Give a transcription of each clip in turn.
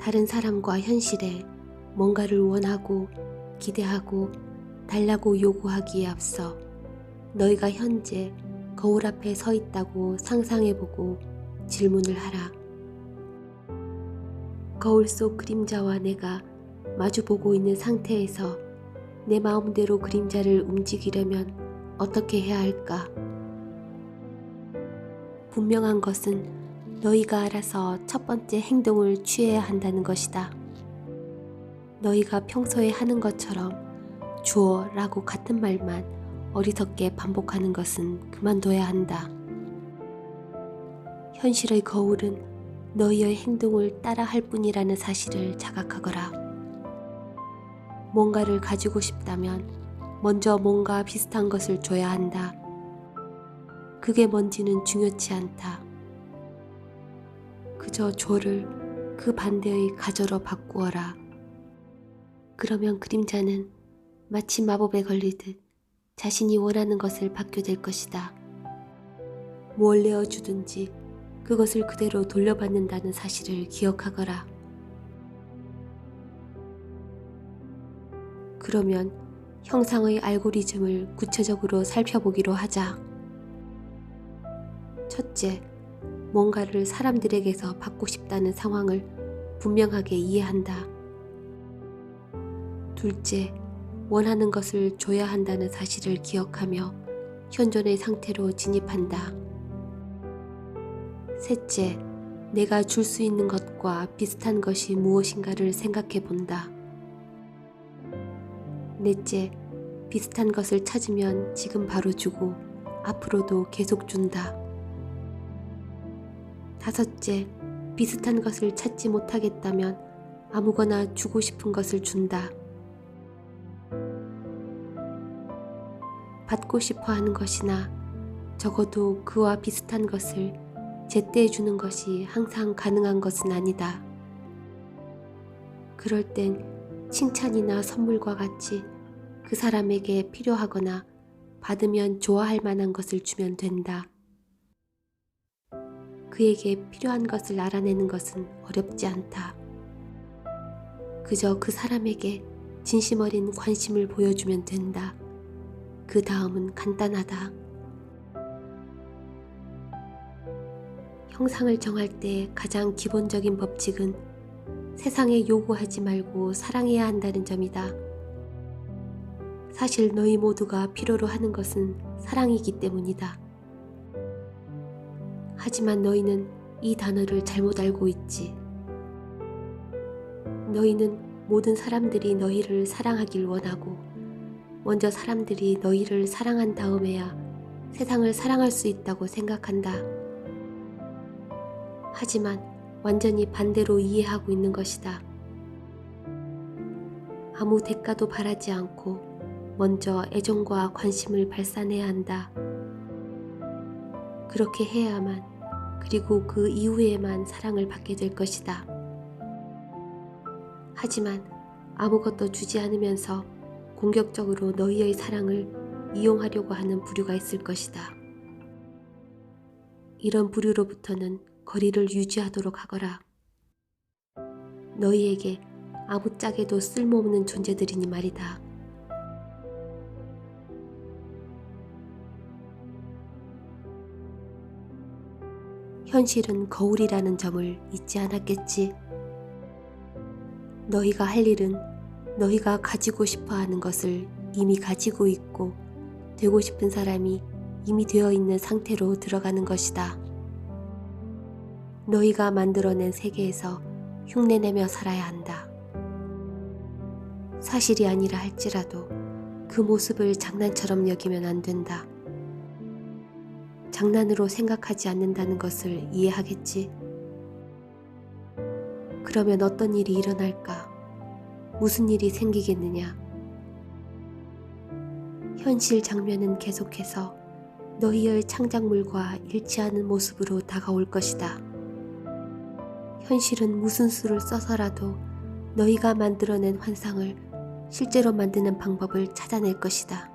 다른 사람과 현실에 뭔가를 원하고 기대하고 달라고 요구하기에 앞서 너희가 현재 거울 앞에 서 있다고 상상해보고 질문을 하라. 거울 속 그림자와 내가 마주보고 있는 상태에서 내 마음대로 그림자를 움직이려면 어떻게 해야 할까? 분명한 것은 너희가 알아서 첫 번째 행동을 취해야 한다는 것이다. 너희가 평소에 하는 것처럼 주어 라고 같은 말만 어리석게 반복하는 것은 그만둬야 한다. 현실의 거울은 너희의 행동을 따라 할 뿐이라는 사실을 자각하거라. 뭔가를 가지고 싶다면 먼저 뭔가 비슷한 것을 줘야 한다. 그게 뭔지는 중요치 않다. 그저 줘를 그 반대의 가져로 바꾸어라. 그러면 그림자는 마치 마법에 걸리듯 자신이 원하는 것을 받게 될 것이다. 뭘 내어주든지 그것을 그대로 돌려받는다는 사실을 기억하거라. 그러면 형상의 알고리즘을 구체적으로 살펴보기로 하자. 첫째, 뭔가를 사람들에게서 받고 싶다는 상황을 분명하게 이해한다. 둘째, 원하는 것을 줘야 한다는 사실을 기억하며 현존의 상태로 진입한다. 셋째, 내가 줄 수 있는 것과 비슷한 것이 무엇인가를 생각해 본다. 넷째, 비슷한 것을 찾으면 지금 바로 주고 앞으로도 계속 준다. 다섯째, 비슷한 것을 찾지 못하겠다면 아무거나 주고 싶은 것을 준다. 받고 싶어 하는 것이나 적어도 그와 비슷한 것을 제때 주는 것이 항상 가능한 것은 아니다. 그럴 땐 칭찬이나 선물과 같이 그 사람에게 필요하거나 받으면 좋아할 만한 것을 주면 된다. 그에게 필요한 것을 알아내는 것은 어렵지 않다. 그저 그 사람에게 진심 어린 관심을 보여주면 된다. 그 다음은 간단하다. 형상을 정할 때 가장 기본적인 법칙은 세상에 요구하지 말고 사랑해야 한다는 점이다. 사실 너희 모두가 필요로 하는 것은 사랑이기 때문이다. 하지만 너희는 이 단어를 잘못 알고 있지. 너희는 모든 사람들이 너희를 사랑하길 원하고 먼저 사람들이 너희를 사랑한 다음에야 세상을 사랑할 수 있다고 생각한다. 하지만 완전히 반대로 이해하고 있는 것이다. 아무 대가도 바라지 않고 먼저 애정과 관심을 발산해야 한다. 그렇게 해야만 그리고 그 이후에만 사랑을 받게 될 것이다. 하지만 아무것도 주지 않으면서 공격적으로 너희의 사랑을 이용하려고 하는 부류가 있을 것이다. 이런 부류로부터는 거리를 유지하도록 하거라. 너희에게 아무짝에도 쓸모없는 존재들이니 말이다. 현실은 거울이라는 점을 잊지 않았겠지. 너희가 할 일은 너희가 가지고 싶어 하는 것을 이미 가지고 있고 되고 싶은 사람이 이미 되어 있는 상태로 들어가는 것이다. 너희가 만들어낸 세계에서 흉내내며 살아야 한다. 사실이 아니라 할지라도 그 모습을 장난처럼 여기면 안 된다. 장난으로 생각하지 않는다는 것을 이해하겠지. 그러면 어떤 일이 일어날까? 무슨 일이 생기겠느냐? 현실 장면은 계속해서 너희의 창작물과 일치하는 모습으로 다가올 것이다. 현실은 무슨 수를 써서라도 너희가 만들어낸 환상을 실제로 만드는 방법을 찾아낼 것이다.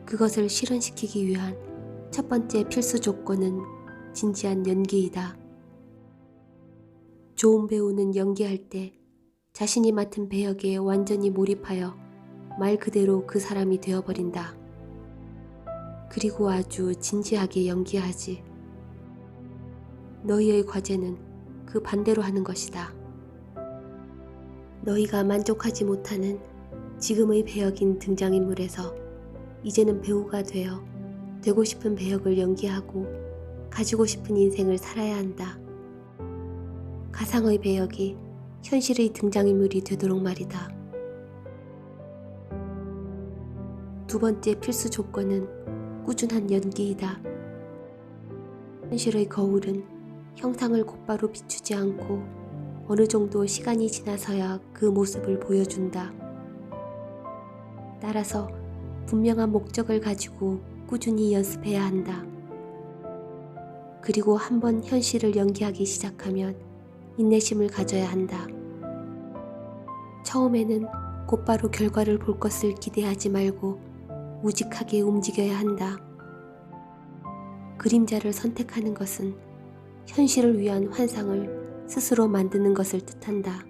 그것을 실현시키기 위한 첫 번째 필수 조건은 진지한 연기이다. 좋은 배우는 연기할 때 자신이 맡은 배역에 완전히 몰입하여 말 그대로 그 사람이 되어버린다. 그리고 아주 진지하게 연기하지. 너희의 과제는 그 반대로 하는 것이다. 너희가 만족하지 못하는 지금의 배역인 등장인물에서 이제는 배우가 되고 싶은 배역을 연기하고 가지고 싶은 인생을 살아야 한다. 가상의 배역이 현실의 등장인물이 되도록 말이다. 두 번째 필수 조건은 꾸준한 연기이다. 현실의 거울은 형상을 곧바로 비추지 않고 어느 정도 시간이 지나서야 그 모습을 보여준다. 따라서 분명한 목적을 가지고 꾸준히 연습해야 한다. 그리고 한번 현실을 연기하기 시작하면 인내심을 가져야 한다. 처음에는 곧바로 결과를 볼 것을 기대하지 말고 우직하게 움직여야 한다. 그림자를 선택하는 것은 현실을 위한 환상을 스스로 만드는 것을 뜻한다.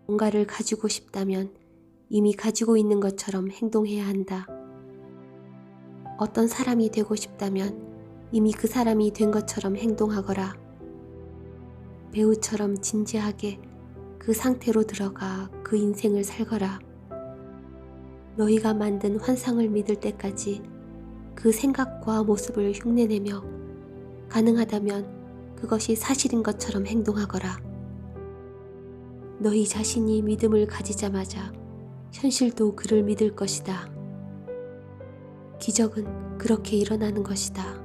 뭔가를 가지고 싶다면 이미 가지고 있는 것처럼 행동해야 한다. 어떤 사람이 되고 싶다면 이미 그 사람이 된 것처럼 행동하거라. 배우처럼 진지하게 그 상태로 들어가 그 인생을 살거라. 너희가 만든 환상을 믿을 때까지 그 생각과 모습을 흉내내며 가능하다면 그것이 사실인 것처럼 행동하거라. 너희 자신이 믿음을 가지자마자 현실도 그를 믿을 것이다. 기적은 그렇게 일어나는 것이다.